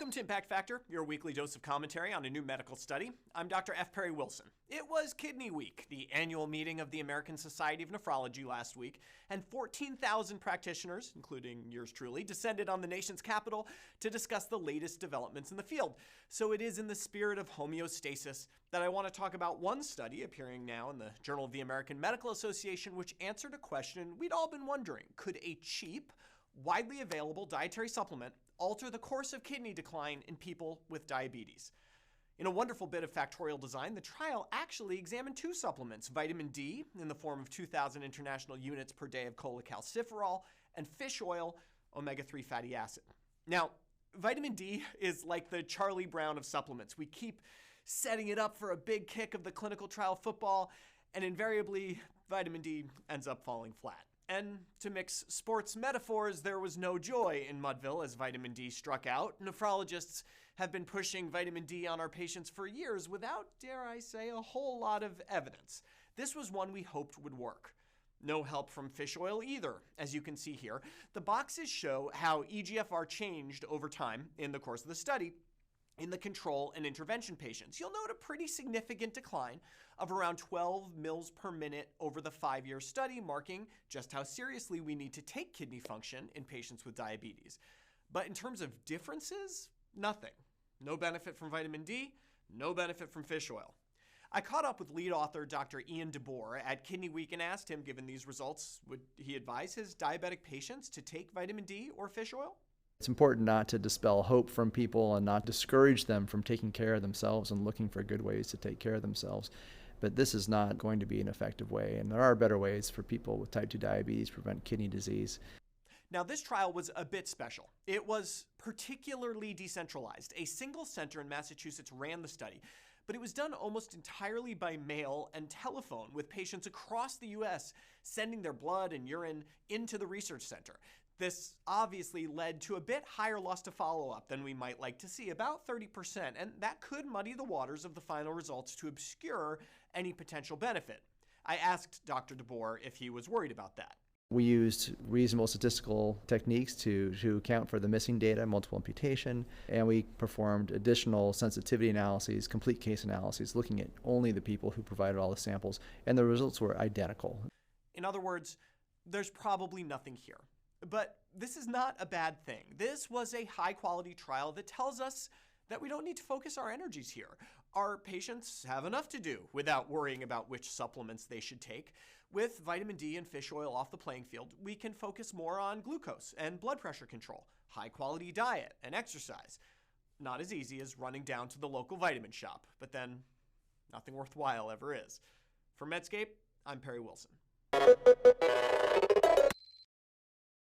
Welcome to Impact Factor, your weekly dose of commentary on a new medical study. I'm Dr. F. Perry Wilson. It was Kidney Week, the annual meeting of the American Society of Nephrology last week, and 14,000 practitioners, including yours truly, descended on the nation's capital to discuss the latest developments in the field. So it is in the spirit of homeostasis that I want to talk about one study appearing now in the Journal of the American Medical Association, which answered a question we'd all been wondering. Could a cheap, widely available dietary supplement alter the course of kidney decline in people with diabetes? In a wonderful bit of factorial design, the trial actually examined two supplements, vitamin D in the form of 2,000 international units per day of cholecalciferol, and fish oil, omega-3 fatty acid. Now, vitamin D is like the Charlie Brown of supplements. We keep setting it up for a big kick of the clinical trial football, and invariably, vitamin D ends up falling flat. And to mix sports metaphors, there was no joy in Mudville as vitamin D struck out. Nephrologists have been pushing vitamin D on our patients for years without, dare I say, a whole lot of evidence. This was one we hoped would work. No help from fish oil either, as you can see here. The boxes show how eGFR changed over time in the course of the study in the control and intervention patients. You'll note a pretty significant decline of around 12 mils per minute over the 5-year study, marking just how seriously we need to take kidney function in patients with diabetes. But in terms of differences, nothing. No benefit from vitamin D, no benefit from fish oil. I caught up with lead author Dr. Ian DeBoer at Kidney Week and asked him, given these results, would he advise his diabetic patients to take vitamin D or fish oil? It's important not to dispel hope from people and not discourage them from taking care of themselves and looking for good ways to take care of themselves. But this is not going to be an effective way, and there are better ways for people with type 2 diabetes to prevent kidney disease. Now, this trial was a bit special. It was particularly decentralized. A single center in Massachusetts ran the study, but it was done almost entirely by mail and telephone, with patients across the U.S. sending their blood and urine into the research center. This obviously led to a bit higher loss to follow-up than we might like to see, about 30%, and that could muddy the waters of the final results to obscure any potential benefit. I asked Dr. DeBoer if he was worried about that. We used reasonable statistical techniques to account for the missing data, multiple imputation, and we performed additional sensitivity analyses, complete case analyses, looking at only the people who provided all the samples, and the results were identical. In other words, there's probably nothing here. But this is not a bad thing. This was a high-quality trial that tells us that we don't need to focus our energies here. Our patients have enough to do without worrying about which supplements they should take. With vitamin D and fish oil off the playing field, we can focus more on glucose and blood pressure control, high-quality diet, and exercise. Not as easy as running down to the local vitamin shop, but then nothing worthwhile ever is. For Medscape, I'm Perry Wilson.